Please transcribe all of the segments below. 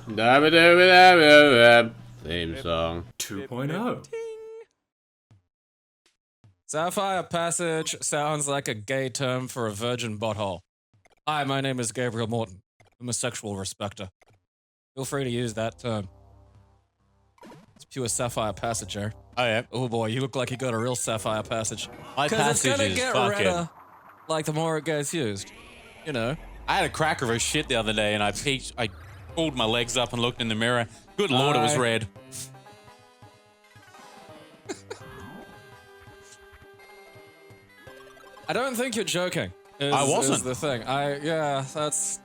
Theme song. 2.0. Sapphire Passage sounds like a gay term for a virgin butthole. Hi, my name is Gabriel Morton. I'm a sexual respecter. Feel free to use that term. It's pure Sapphire Passage, eh? Oh yeah. Oh boy, you look like you got a real Sapphire Passage. My Because it's passage gonna is get fucking. redder, like the more it gets used. You know? I had a cracker of a shit the other day, and I pulled my legs up and looked in the mirror. Good lord, it was red. I don't think you're joking. I wasn't. Is the thing. Yeah, that's...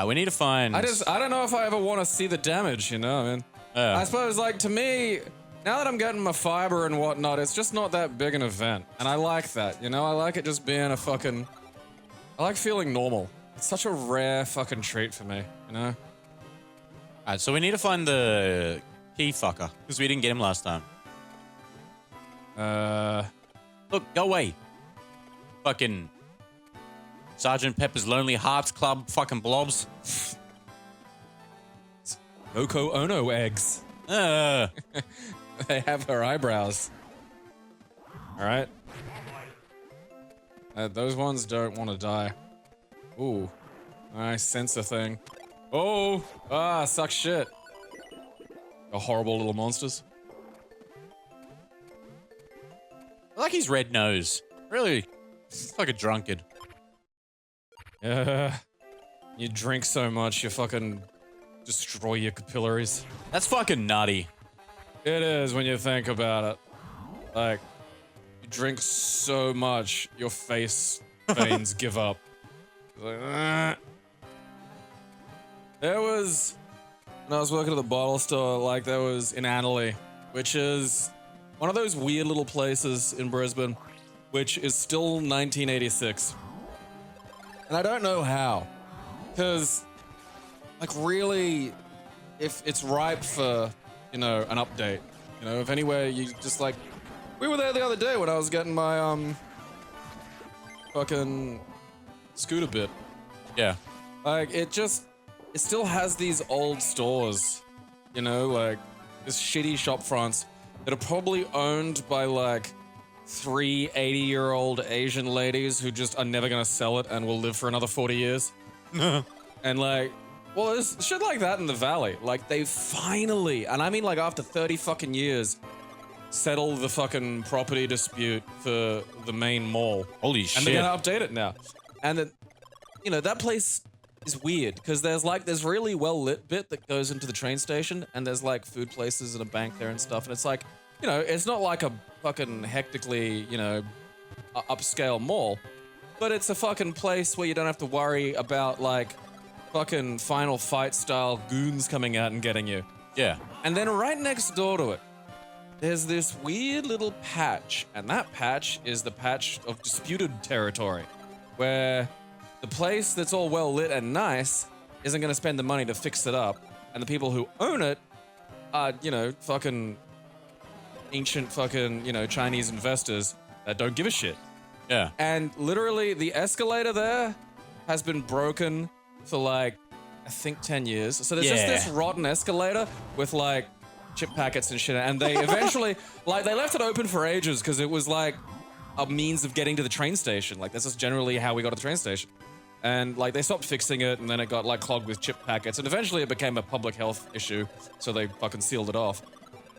We need to find. I don't know if I ever want to see the damage, you know, I mean. I suppose, like, to me, now that I'm getting my fiber and whatnot, it's just not that big an event. And I like that, you know? I like it just being a fucking... I like feeling normal. It's such a rare fucking treat for me, you know? Alright, so we need to find the key fucker, because we didn't get him last time. Look, go away. Fucking Sergeant Pepper's Lonely Hearts Club fucking blobs. Yoko Ono eggs. They have her eyebrows. Alright. Those ones don't want to die. Ooh. I sense a thing. Oh! Ah, suck shit. The horrible little monsters. I like his red nose. Really, it's like a drunkard. You drink so much, you fucking destroy your capillaries. That's fucking nutty. It is when you think about it. Like, you drink so much, your face veins give up. Like, There was, when I was working at the bottle store, like there was in Annerley, which is one of those weird little places in Brisbane, which is still 1986. And I don't know how, because, like, really, if it's ripe for, you know, an update, you know, if anywhere you just, like, we were there the other day when I was getting my, fucking scooter bit. Yeah. Like, it still has these old stores, you know, like, this shitty shop fronts that are probably owned by, like, 3 80-year-old Asian ladies who just are never gonna sell it and will live for another 40 years. And, like, well, there's shit like that in the valley. Like, they finally, and I mean, like, after 30 fucking years, settle the fucking property dispute for the main mall. Holy shit. And they're gonna update it now. And, that, you know, that place is weird, because there's really well-lit bit that goes into the train station, and there's, like, food places and a bank there and stuff, and it's like, you know, it's not like a fucking hectically, you know, upscale mall, but it's a fucking place where you don't have to worry about, like, fucking Final Fight style goons coming out and getting you. Yeah. And then right next door to it, there's this weird little patch, and that patch is the patch of disputed territory, where the place that's all well lit and nice isn't gonna spend the money to fix it up, and the people who own it are, you know, fucking ancient fucking, you know, Chinese investors that don't give a shit. Yeah. And literally, the escalator there has been broken for, like, I think 10 years. So there's just this rotten escalator with, like, chip packets and shit. And they eventually, like, they left it open for ages because it was, like, a means of getting to the train station. Like, this is generally how we got to the train station. And, like, they stopped fixing it, and then it got, like, clogged with chip packets. And eventually it became a public health issue, so they fucking sealed it off.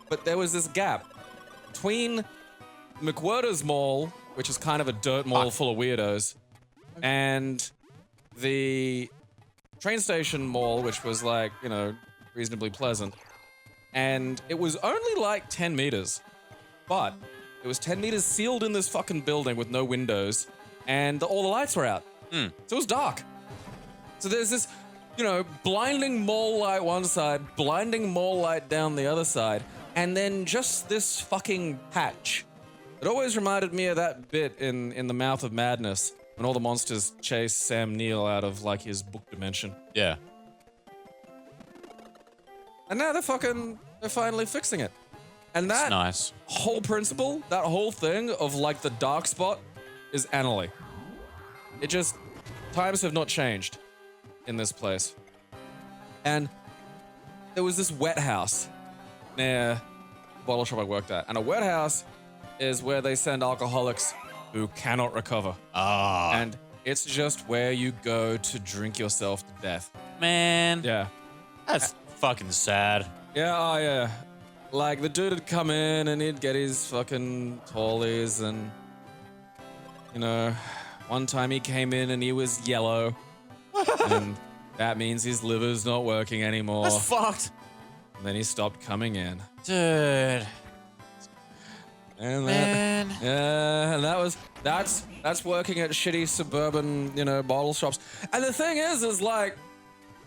But there was this gap between McWhirter's Mall, which is kind of a dirt mall full of weirdos, and the train station mall, which was, like, you know, reasonably pleasant. And it was only like 10 meters, but it was 10 meters sealed in this fucking building with no windows, and all the lights were out. So it was dark. So there's this, you know, blinding mall light one side, blinding mall light down the other side, and then just this fucking patch. It always reminded me of that bit in The Mouth of Madness when all the monsters chase Sam Neill out of, like, his book dimension. Yeah. And now they're finally fixing it. And that nice. whole principle, that whole thing of, like, the dark spot is Annerley. It just, times have not changed. in this place. And there was this wet house near the bottle shop I worked at. And a wet house is where they send alcoholics who cannot recover. Ah, And it's just where you go to drink yourself to death. man. Yeah. That's fucking sad. Yeah, oh yeah. Like, the dude would come in and he'd get his fucking tallies and, you know, one time he came in and he was yellow. And that means his liver's not working anymore. That's fucked. And then he stopped coming in. Dude. And Man. yeah, and that's working at shitty suburban, you know, bottle shops. And the thing is like,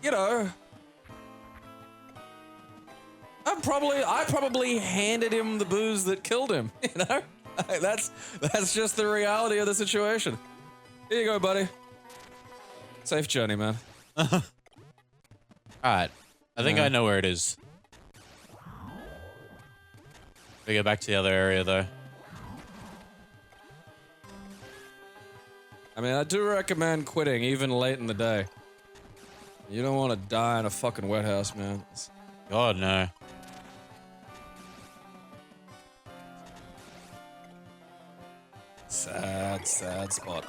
you know, I probably handed him the booze that killed him, you know? Like, that's just the reality of the situation. Here you go, buddy. Safe journey, man. All right. I think I know where it is. We go back to the other area, though. I mean, I do recommend quitting even late in the day. You don't want to die in a fucking wet house, man. God, no. Sad, sad spot.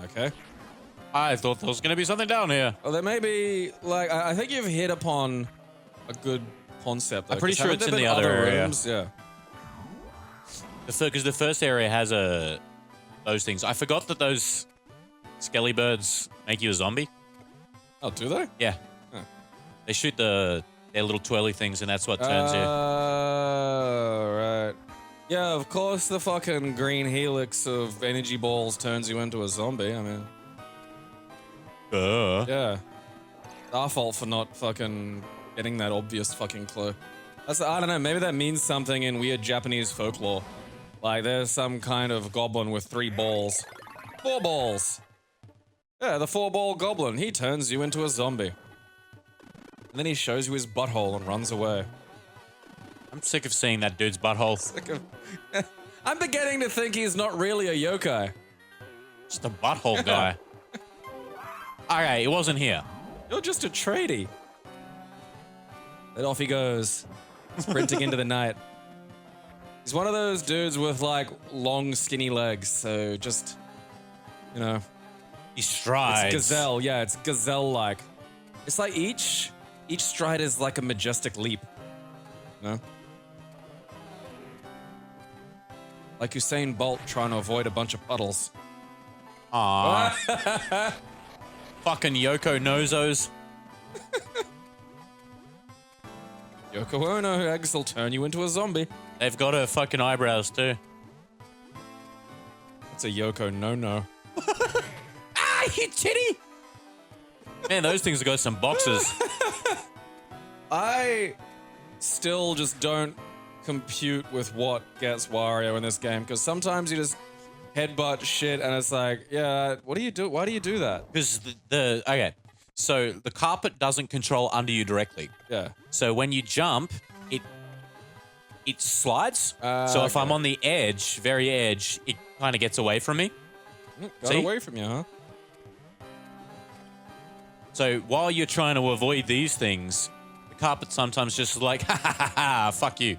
Okay. I thought there was going to be something down here. Well, there may be, like, I think you've hit upon a good concept. Though, I'm pretty 'cause sure haven't it's there in been the other area. rooms? Yeah. Because the first area has those things. I forgot that those skelly birds make you a zombie. Oh, do they? Yeah. Huh. They shoot their little twirly things, and that's what turns you. Oh, right. Yeah, of course the fucking green helix of energy balls turns you into a zombie. I mean, yeah. It's our fault for not fucking getting that obvious fucking clue. I don't know, maybe that means something in weird Japanese folklore. Like, there's some kind of goblin with 3 balls. 4 balls! Yeah, the 4-ball goblin. He turns you into a zombie. And then he shows you his butthole and runs away. I'm sick of seeing that dude's butthole. I'm beginning to think he's not really a yokai. Just a butthole guy. Okay, it wasn't here. You're just a tradie. Then off he goes, sprinting into the night. He's one of those dudes with, like, long, skinny legs, so just, you know. He strides. It's gazelle, yeah, it's gazelle-like. It's like each stride is like a majestic leap. You know? Like Usain Bolt trying to avoid a bunch of puddles. Aww. Fucking Yoko Nozos. Yoko Ono eggs will turn you into a zombie. They've got her fucking eyebrows too. It's a Yoko no-no. Ah, you titty! Man, those things have got some boxes. I still just don't compute with what gets Wario in this game, because sometimes you just headbutt shit and it's like, yeah, what do you do? Why do you do that? Because okay, so the carpet doesn't control under you directly. Yeah. So when you jump, it slides. So if okay. I'm on the edge, very edge, it kind of gets away from me. Got See? away from you, huh? So while you're trying to avoid these things, the carpet sometimes just is like, ha ha ha ha, fuck you.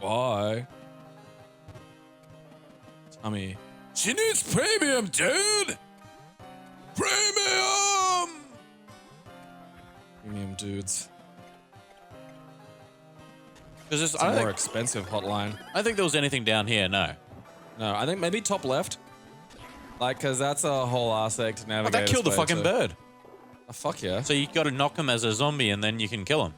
Why? Tummy. She needs premium, dude! Premium! Premium dudes. Because It's a more expensive hotline. I think there was anything down here, no. No, I think maybe top left. Like, because that's a whole ass egg to Oh, navigate. that killed the its way fucking to. bird. Oh, fuck yeah. So you got to knock him as a zombie and then you can kill him.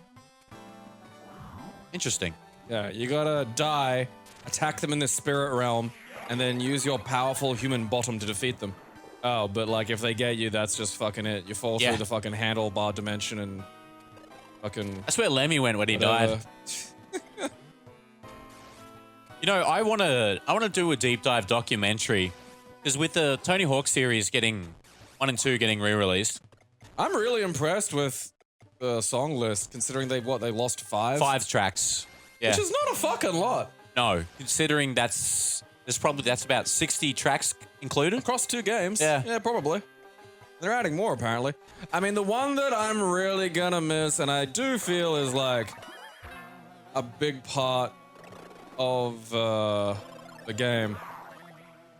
Interesting. Yeah, you gotta die, attack them in the spirit realm, and then use your powerful human bottom to defeat them. Oh, but like if they get you, that's just fucking it. You fall Yeah. through the fucking handlebar dimension and fucking. That's where Lemmy went when he whatever. died. You know, I want to do a deep dive documentary because with the Tony Hawk series getting 1 and 2 getting re-released, I'm really impressed with the song list, considering they lost 5? 5 tracks. Yeah. Which is not a fucking lot. No, considering that's that's about 60 tracks included. Across 2 games. Yeah. Yeah, probably. They're adding more, apparently. I mean, the one that I'm really gonna miss, and I do feel is like a big part of the game,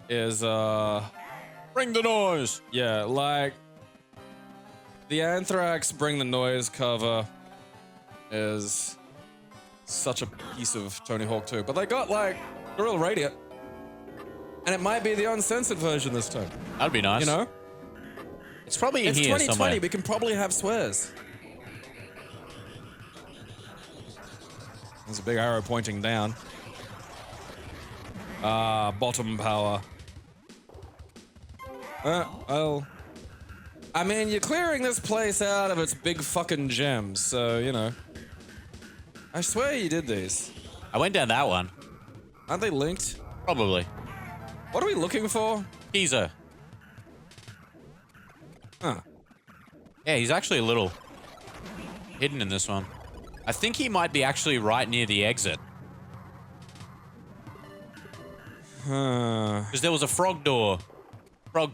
is Bring the noise. yeah, like the Anthrax Bring the Noise cover is such a piece of Tony Hawk 2. But they got like Guerrilla Radio, and it might be the uncensored version this time. That'd be nice. You know? It's probably in It's here 2020, somewhere. we can probably have swears. There's a big arrow pointing down. Bottom power. Well, I mean, you're clearing this place out of its big fucking gems, so, you know. I swear you did these. I went down that one. Aren't they linked? Probably. What are we looking for? Teaser. Huh. Yeah, he's actually a little hidden in this one. I think he might be actually right near the exit. Because there was a frog door.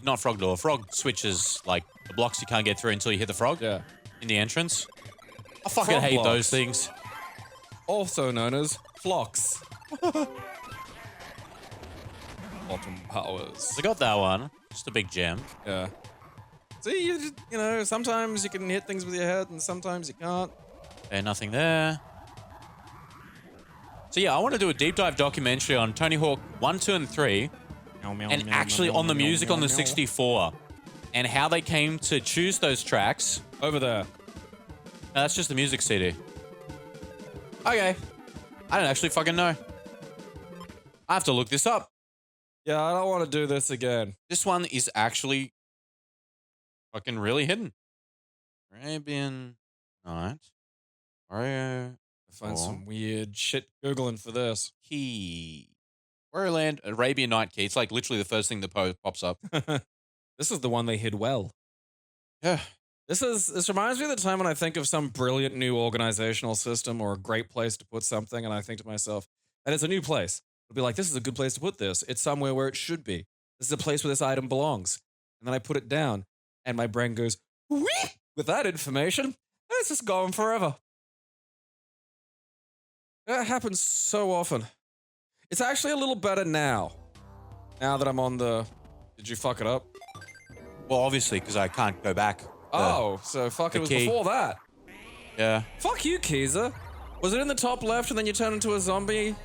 Not frog door. Frog switches, like, the blocks you can't get through until you hit the frog. Yeah. In the entrance. I fucking Frog hate blocks. those things. Also known as flocks. Bottom powers. I got that one. Just a big gem. Yeah. See, you know, sometimes you can hit things with your head and sometimes you can't. Okay, nothing there. So yeah, I want to do a deep dive documentary on Tony Hawk 1, 2, and 3. And actually on the music on the 64. And how they came to choose those tracks. Over there. No, that's just the music CD. Okay. I don't actually fucking know. I have to look this up. Yeah, I don't want to do this again. This one is actually fucking really hidden. Arabian Nights. Wario. Find some weird shit Googling for this. Key. Wario Land, Arabian Night Key. It's like literally the first thing that pops up. This is the one they hid well. Yeah. This reminds me of the time when I think of some brilliant new organizational system or a great place to put something, and I think to myself, and it's a new place. It'll be like, this is a good place to put this. It's somewhere where it should be. This is a place where this item belongs. And then I put it down, and my brain goes, whee! With that information, and it's just gone forever. That happens so often. It's actually a little better now. Now that I'm on the... Did you fuck it up? Well, obviously, because I can't go back. Oh, so fuck, it was key. before that. Yeah. Fuck you, Keezer. Was it in the top left and then you turn into a zombie?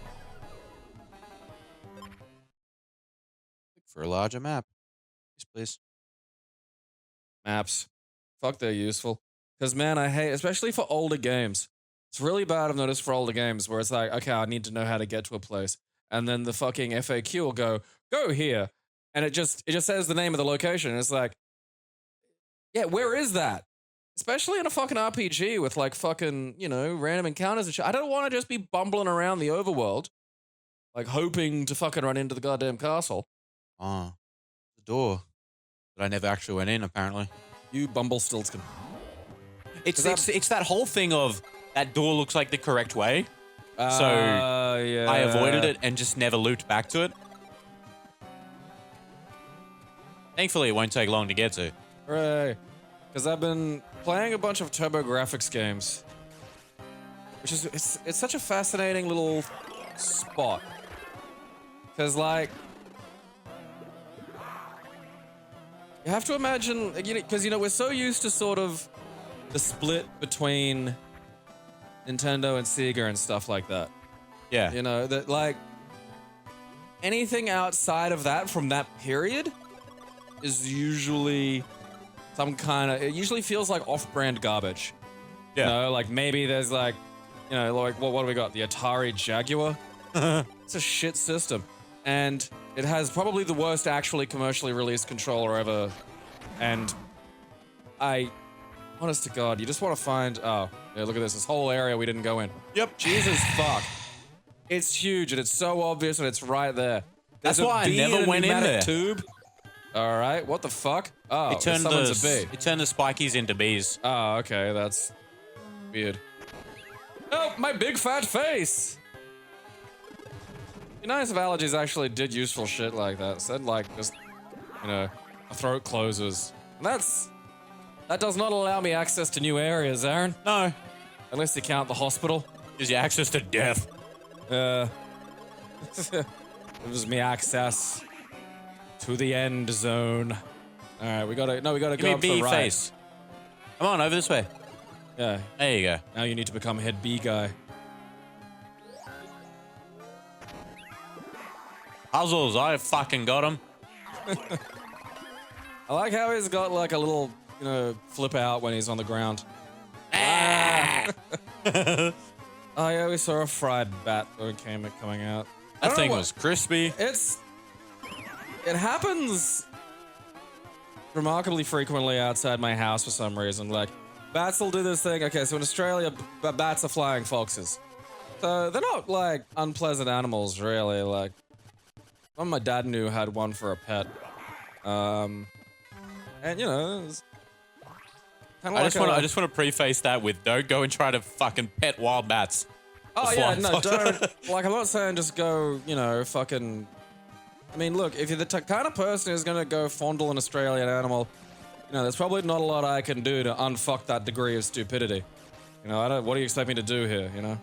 For a larger map. Yes, please. Maps. Fuck, they're useful. Because, man, I hate, especially for older games. It's really bad, I've noticed, for older games where it's like, okay, I need to know how to get to a place. And then the fucking FAQ will go here. And it just says the name of the location. And it's like, yeah, where is that? Especially in a fucking RPG with like fucking, you know, random encounters and shit. I don't want to just be bumbling around the overworld, like hoping to fucking run into the goddamn castle. Oh. The door. That I never actually went in, apparently. You Bumblestiltskin. It's that whole thing of that door looks like the correct way. So yeah. I avoided it and just never looped back to it. Thankfully, it won't take long to get to. Hooray. Because I've been playing a bunch of TurboGrafx games. Which is, it's such a fascinating little spot. Because, like, you have to imagine, because, you know, we're so used to sort of the split between Nintendo and Sega and stuff like that. Yeah. You know, that, like, anything outside of that from that period is usually some kind of, it usually feels like off-brand garbage. Yeah. You know, like maybe there's like, you know, like what do we got? The Atari Jaguar? It's a shit system. And it has probably the worst actually commercially released controller ever. And honest to God, you just want to find, oh, yeah, look at this whole area we didn't go in. Yep. Jesus fuck. It's huge and it's so obvious and it's right there. That's why I never went in there. Tube. All right, what the fuck? Oh, It turned someone's a bee. it turned the spikies into bees. Oh, okay, that's weird. Oh, my big fat face! be nice if allergies actually did useful shit like that. Said like just, you know, my throat closes. And that does not allow me access to new areas, Aaron. No. Unless you count the hospital. Gives you access to death. It gives me access to the end zone. All right, we gotta go up to the right. Face. Come on, over this way. Yeah. There you go. Now you need to become head B guy. Puzzles, I fucking got them. I like how he's got like a little, you know, flip out when he's on the ground. Ah! Oh yeah, we saw a fried bat coming out. That thing was crispy. It happens remarkably frequently outside my house for some reason. Like, bats will do this thing. Okay, so in Australia, bats are flying foxes. So they're not like unpleasant animals, really. Like, one my dad knew had one for a pet. And you know, it was kind of I just want to preface that with don't go and try to fucking pet wild bats. Oh yeah, no, don't. Like, I'm not saying just go, you know, fucking. I mean, look, if you're the kind of person who's gonna go fondle an Australian animal, you know, there's probably not a lot I can do to unfuck that degree of stupidity. You know, what do you expect me to do here, you know?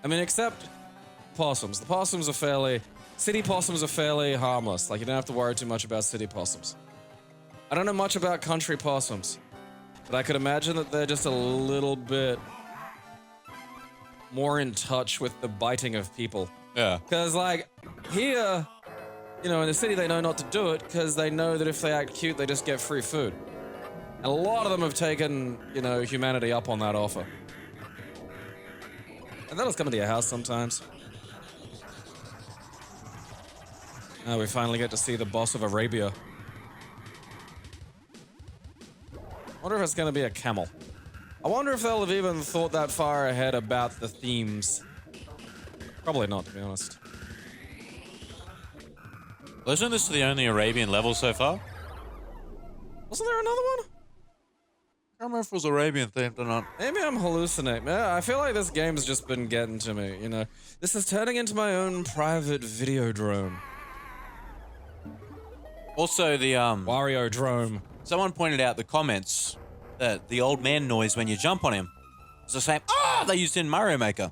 I mean, except possums. The possums are city possums are fairly harmless. Like, you don't have to worry too much about city possums. I don't know much about country possums, but I could imagine that they're just a little bit more in touch with the biting of people. Yeah. Because, like, here, you know, in the city, they know not to do it because they know that if they act cute, they just get free food. And a lot of them have taken, you know, humanity up on that offer. And that'll come into your house sometimes. Oh, we finally get to see the boss of Arabia. I wonder if it's going to be a camel. I wonder if they'll have even thought that far ahead about the themes. Probably not, to be honest. Well, isn't this the only Arabian level so far? Wasn't there another one? I don't remember if it was Arabian themed or not. Maybe I'm hallucinating. I feel like this game's just been getting to me, you know. This is turning into my own private video drone. Also, the Wario drone. someone pointed out in the comments that the old man noise when you jump on him is the same they used in Mario Maker.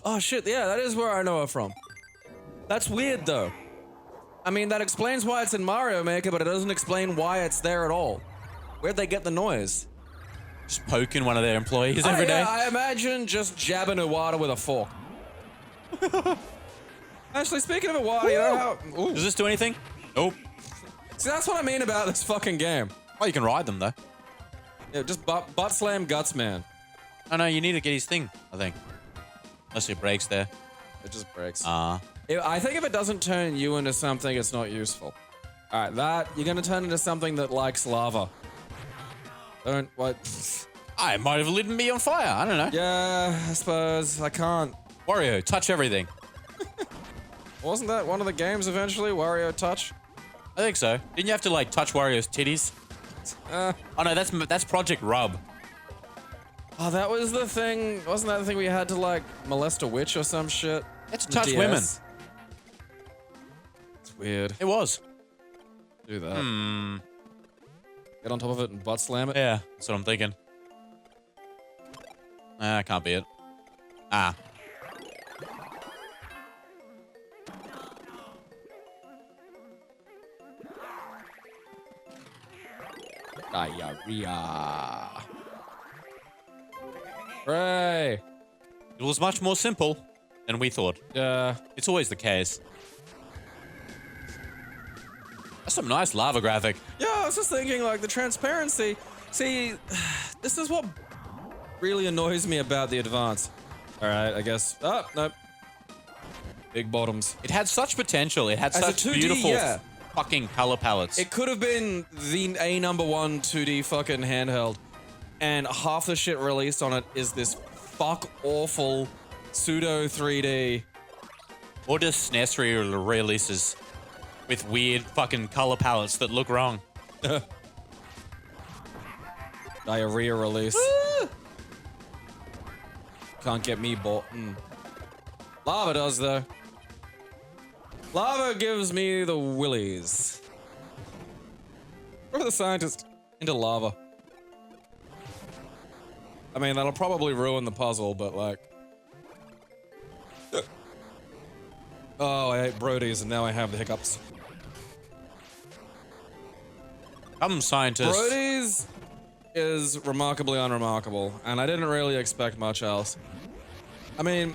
Oh shit, yeah, that is where I know it from. That's weird though. I mean, that explains why it's in Mario Maker, but it doesn't explain why it's there at all. Where'd they get the noise? Just poking one of their employees every day. Yeah, I imagine just jabbing Iwata with a fork. Actually, speaking of Iwata, you know how... Ooh. Does this do anything? Nope. See, that's what I mean about this fucking game. Oh, you can ride them though. Yeah, just butt slam guts, man. Oh no, you need to get his thing, I think. Unless it breaks there. It just breaks. Ah. I think if it doesn't turn you into something, it's not useful. Alright, you're gonna turn into something that likes lava. Don't, what? I might have lit me on fire, I don't know. Yeah, I suppose. I can't. Wario, touch everything. Wasn't that one of the games eventually, Wario Touch? I think so. Didn't you have to like touch Wario's titties? Oh no, that's Project Rub. Oh, that was the thing. Wasn't that the thing we had to like molest a witch or some shit? It's to touch women. It's weird. It was. Do that. Get on top of it and butt slam it. Yeah, that's what I'm thinking. Nah, can't be it. Ah. Diarrhea. Hooray. It was much more simple than we thought. Yeah. It's always the case. That's some nice lava graphic. Yeah, I was just thinking, like, the transparency. See, this is what really annoys me about the Advance. All right, I guess. Oh, nope. Big bottoms. It had such potential. It had As a such 2D, beautiful yeah. fucking color palettes. It could have been the #1 2D fucking handheld, and half the shit released on it is this fuck awful pseudo 3D. Or just SNES releases with weird fucking color palettes that look wrong. Diarrhea release. Can't get me bought. Lava does though. Lava gives me the willies. Throw the scientist into lava. I mean, that'll probably ruin the puzzle, but like... Oh, I ate Brody's and now I have the hiccups. I'm scientist. Brody's is remarkably unremarkable, and I didn't really expect much else. I mean,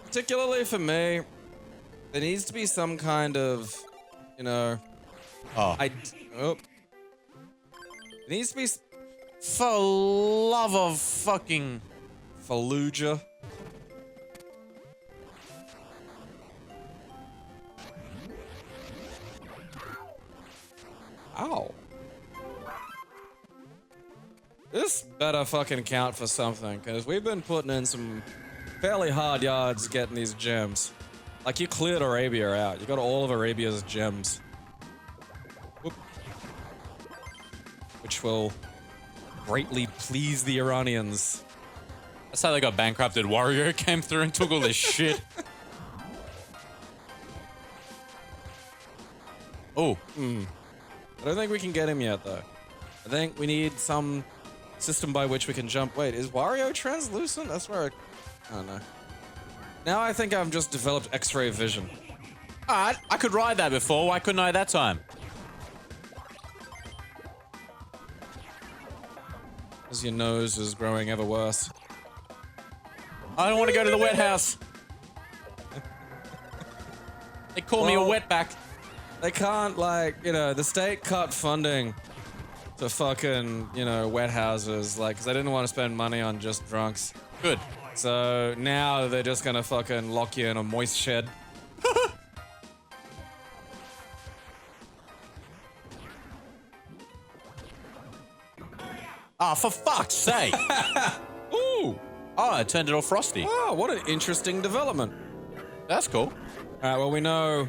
particularly for me, there needs to be some kind of, you know... Oh. It needs to be... For love of fucking... Fallujah. Ow. This better fucking count for something, because we've been putting in some fairly hard yards getting these gems. Like, you cleared Arabia out. You got all of Arabia's gems. Whoop. Which will greatly please the Iranians. That's how they got bankrupted. Wario came through and took all this shit. Oh. I don't think we can get him yet, though. I think we need some system by which we can jump. Wait, is Wario translucent? That's where I don't know. Now I think I've just developed X-ray vision. Alright, I could ride that before. Why couldn't I that time? As your nose is growing ever worse. I don't want to go to the wet house. They call me a wetback. They can't, like, you know, the state cut funding to fucking, you know, wet houses, like, because they didn't want to spend money on just drunks. Good. So now they're just gonna fucking lock you in a moist shed. Ah, for fuck's sake. Ooh! Oh, I turned it all frosty. Oh, what an interesting development. That's cool. Alright, well, we know...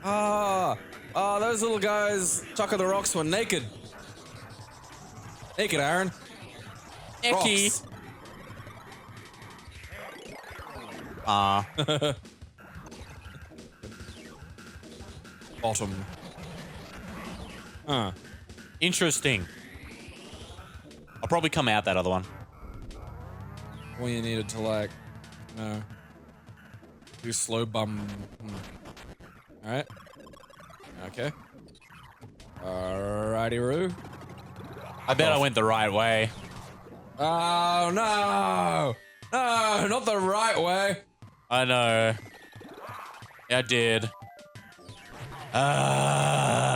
those little guys, Chuck of the Rocks, were naked. Naked, Aaron. Icky. Bottom. Interesting. I'll probably come out that other one. Well, you needed to, like, you know, do slow bum. Alright. Okay. Alrighty-roo. I bet I went the right way. Oh, no! No, not the right way. I know. Yeah, I did.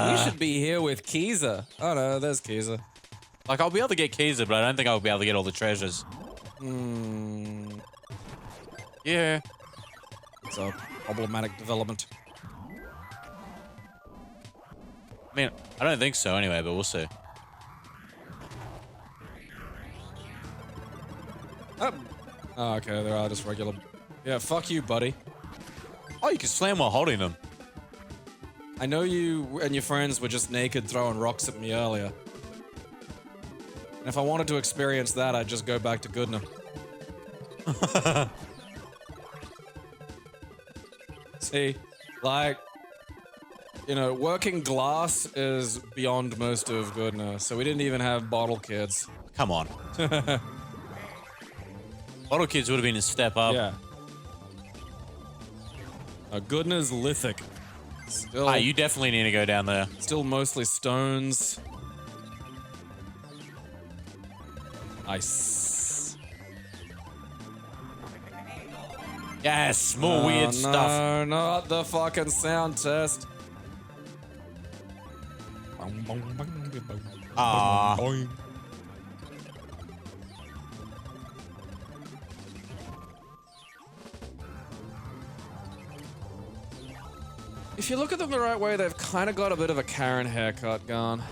You should be here with Keezer. Oh, no, there's Keezer. Like, I'll be able to get keys, but I don't think I'll be able to get all the treasures. Yeah. It's a problematic development. I mean, I don't think so anyway, but we'll see. Oh, okay, they are just regular. Yeah, fuck you, buddy. Oh, you can slam while holding them. I know you and your friends were just naked throwing rocks at me earlier. And if I wanted to experience that, I'd just go back to Goodnam. See, like, you know, working glass is beyond most of Goodna, so we didn't even have bottle kids. Come on. Bottle kids would have been a step up. Yeah. Goodna's lithic. Still, You definitely need to go down there. still mostly stones. Nice. Yes, more weird stuff. No, not the fucking sound test. If you look at them the right way, they've kind of got a bit of a Karen haircut going.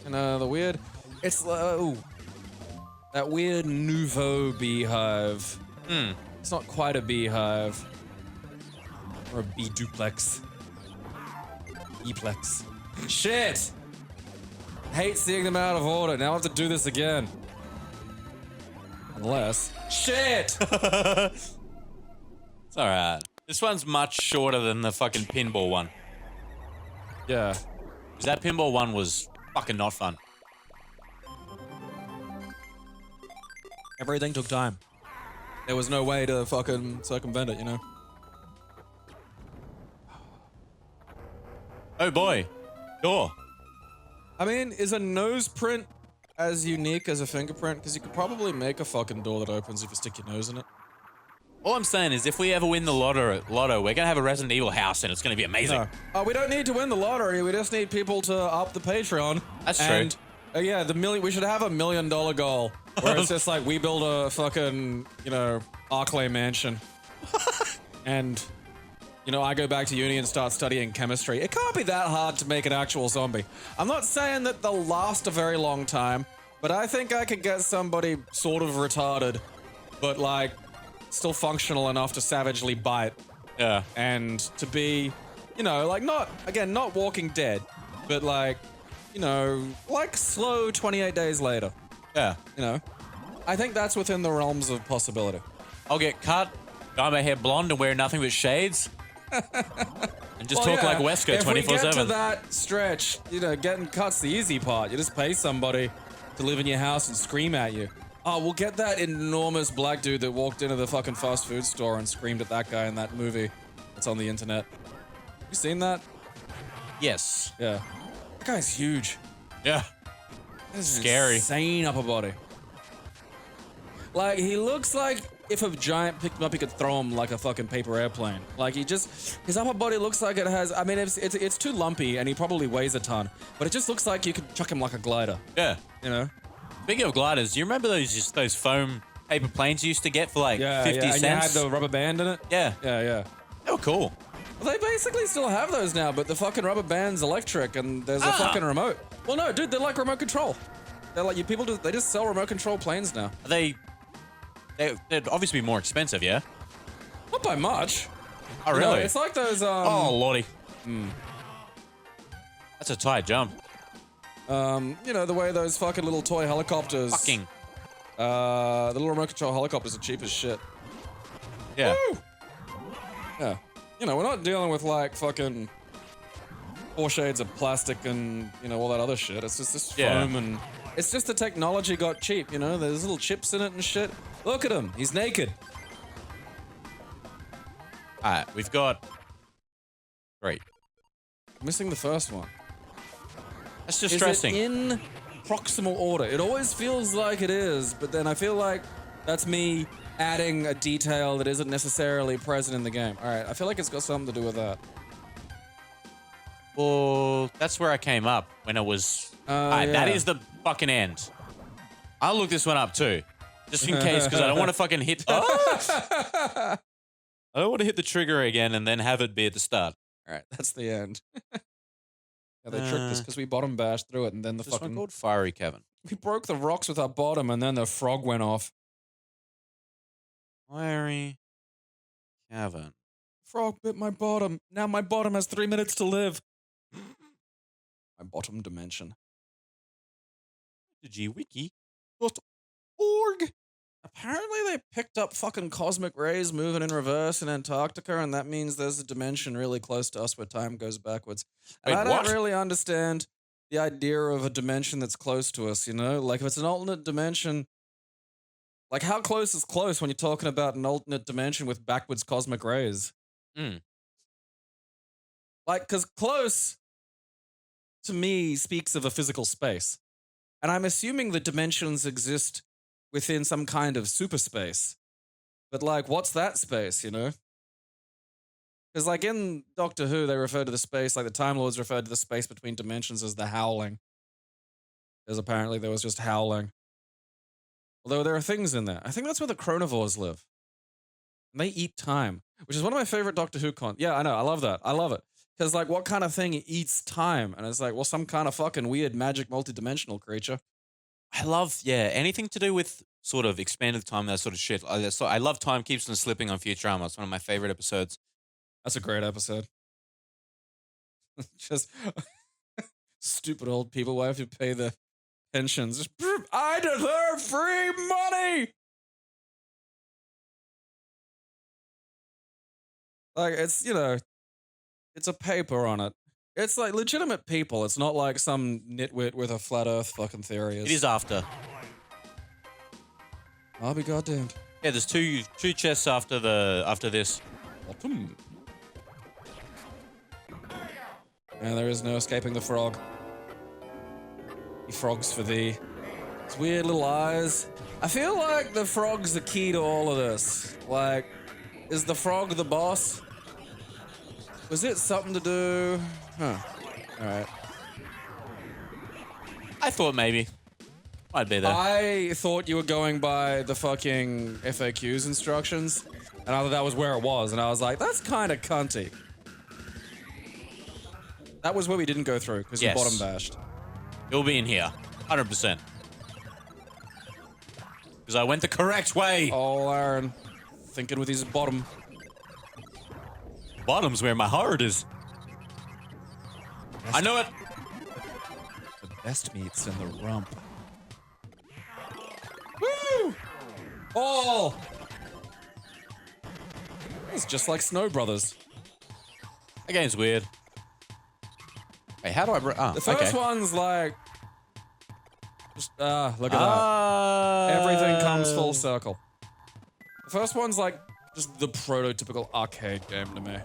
And the weird... It's that weird nouveau beehive. It's not quite a beehive. Or a bee-duplex. E-plex. Shit! Hate seeing them out of order. Now I have to do this again. Unless... Shit! It's alright. This one's much shorter than the fucking pinball one. Yeah. Because that pinball one was fucking not fun. Everything took time. There was no way to fucking circumvent it, you know? Oh boy. Door. I mean, is a nose print as unique as a fingerprint? Because you could probably make a fucking door that opens if you stick your nose in it. All I'm saying is if we ever win the lotto, we're gonna have a Resident Evil house and it's gonna be amazing. No. Oh, we don't need to win the lottery. We just need people to up the Patreon. That's and, true. Yeah, we should have $1 million goal where it's just like we build a fucking, you know, Arclay mansion. And, you know, I go back to uni and start studying chemistry. It can't be that hard to make an actual zombie. I'm not saying that they'll last a very long time, but I think I could get somebody sort of retarded, but like still functional enough to savagely bite. Yeah. And to be, you know, like not Walking Dead, but like, you know, like slow 28 days later. Yeah. You know, I think that's within the realms of possibility. I'll get cut, dye my hair blonde and wear nothing but shades. And just talk like Wesker 24/7. If we get to that stretch, you know, getting cut's the easy part. You just pay somebody to live in your house and scream at you. Oh, we'll get that enormous black dude that walked into the fucking fast food store and screamed at that guy in that movie that's on the internet. You seen that? Yes. Yeah. That guy's huge. Yeah. That is Scary. Insane upper body. Like, he looks like if a giant picked him up, he could throw him like a fucking paper airplane. Like, his upper body looks like it has, I mean, it's too lumpy and he probably weighs a ton, but it just looks like you could chuck him like a glider. Yeah. You know? Speaking of gliders, do you remember those foam paper planes you used to get for like 50 and cents? you had the rubber band in it? Yeah. Yeah. They were cool. Well, they basically still have those now, but the fucking rubber band's electric and there's a fucking remote. Well, no, dude, they're like remote control. They're like, they just sell remote control planes now. They'd obviously be more expensive, yeah? Not by much. Oh, really? You know, it's like those, oh, lordy. That's a tight jump. you know, the way those fucking little toy helicopters. The little remote control helicopters are cheap as shit. Yeah. Woo! Yeah. You know, we're not dealing with like fucking 4 shades of plastic and, you know, all that other shit. It's just this foam and it's just the technology got cheap, you know? There's little chips in it and shit. Look at him. He's naked. All right, we've got... Great. Missing the first one. That's distressing. Is it in proximal order? It always feels like it is, but then I feel like that's me adding a detail that isn't necessarily present in the game. All right, I feel like it's got something to do with that. Well, that's where I came up when it was... Alright, that is the fucking end. I'll look this one up too. Just in case, because I don't want to fucking hit... I don't want to hit the trigger again and then have it be at the start. All right, that's the end. Yeah, they tricked us because we bottom bashed through it and then the This fucking... one called Fiery Cavern. We broke the rocks with our bottom and then the frog went off. Fiery Cavern. Frog bit my bottom. Now my bottom has 3 minutes to live. My bottom dimension. gwiki.org. Apparently they picked up fucking cosmic rays moving in reverse in Antarctica, and that means there's a dimension really close to us where time goes backwards. And Wait, I don't what? really understand the idea of a dimension that's close to us, you know? Like, if it's an alternate dimension, like, how close is close when you're talking about an alternate dimension with backwards cosmic rays? Like, because close, to me, speaks of a physical space. And I'm assuming the dimensions exist within some kind of superspace. But, like, what's that space, you know? Because, like, in Doctor Who, they refer to the space, like, the Time Lords referred to the space between dimensions as the howling. Because apparently there was just howling. Although there are things in there. I think that's where the chronivores live. And they eat time, which is one of my favorite Doctor Who Yeah, I know. I love that. I love it. Because, like, what kind of thing eats time? And it's like, well, some kind of fucking weird magic multidimensional creature. I love, anything to do with sort of expanded time, that sort of shit. I love Time Keeps on Slipping on Futurama. It's one of my favorite episodes. That's a great episode. Just stupid old people. Why have to pay the pensions? Just, I deserve free money! Like, it's, you know, it's a paper on it. It's like legitimate people. It's not like some nitwit with a flat earth fucking theory. It is after. I'll be goddamned. Yeah, there's two chests after this. Bottom. And there is no escaping the frog. He frogs for thee. His weird little eyes. I feel like the frog's the key to all of this. Like, is the frog the boss? Was it something to do? Huh. Alright. I thought maybe. Might be there. I thought you were going by the fucking FAQs instructions, and I thought that was where it was, and I was like, that's kind of cunty. That was where we didn't go through, because Yes. we bottom bashed. It'll be in here. 100%. Because I went the correct way. Oh, Aaron. Thinking with his bottom. Bottom's where my heart is. I know it. The best meat's in the rump. Woo! Oh! It's just like Snow Brothers. That game's weird. Wait, how do I... The first one's like... Just, look at that. Everything comes full circle. The first one's like just the prototypical arcade game to me.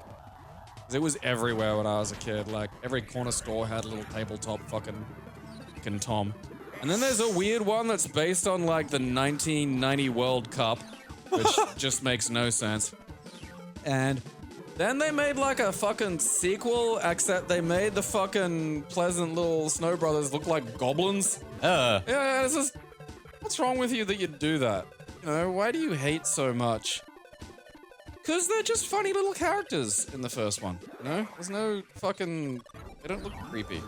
'Cause it was everywhere when I was a kid. Like, every corner store had a little tabletop fucking Tom. And then there's a weird one that's based on like the 1990 World Cup, which just makes no sense. And then they made like a fucking sequel, except they made the fucking pleasant little Snow Brothers look like goblins. Yeah, it's just, what's wrong with you that you'd do that? You know, why do you hate so much? Because they're just funny little characters in the first one, you know? There's no fucking... They don't look creepy.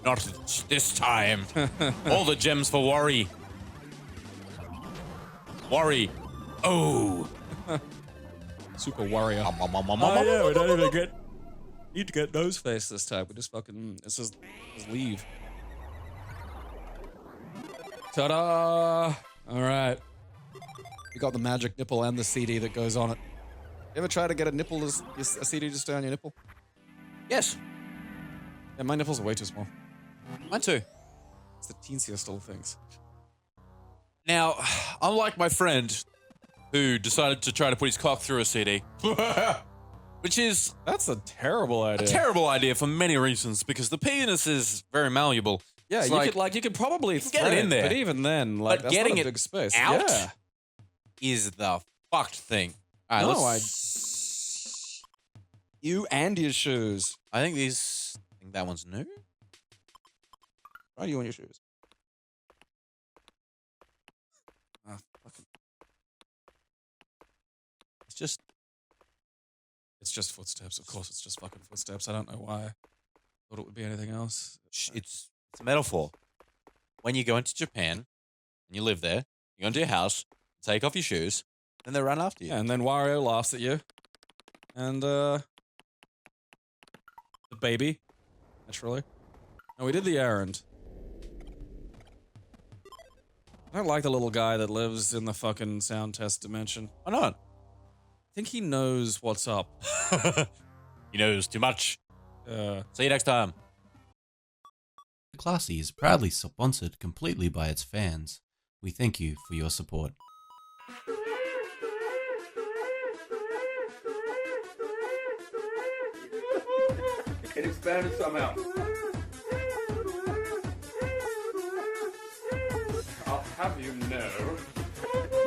Not this time. All the gems for Worry. Worry. Oh. Super Wario. Oh, yeah, we don't even need to get nose face this time. We just fucking... It's just leave. Ta-da! Alright. We got the magic nipple and the CD that goes on it. You ever try to get a nipple, a CD to stay on your nipple? Yes. Yeah, my nipples are way too small. Mine too. It's the teensiest little things. Now, unlike my friend who decided to try to put his cock through a CD, which is That's a terrible idea. a terrible idea for many reasons, because the penis is very malleable. Yeah, It's you could probably get it thread in there. but even then, like, But that's getting not a it big space. out Yeah. is the fucked thing. All right, No, let's... You and your shoes. I think that one's new. Why do you want your shoes? Ah, fucking. It's just footsteps. Of course, it's just fucking footsteps. I don't know why. Thought it would be anything else. It's a metaphor. When you go into Japan and you live there, you go into your house, take off your shoes, and they run after you. Yeah, and then Wario laughs at you. And, the baby. Naturally. And we did the errand. I don't like the little guy that lives in the fucking sound test dimension. Why not? I think he knows what's up. He knows too much. See you next time. KeepetClassy is proudly sponsored completely by its fans. We thank you for your support. It expanded somehow. I'll have you know.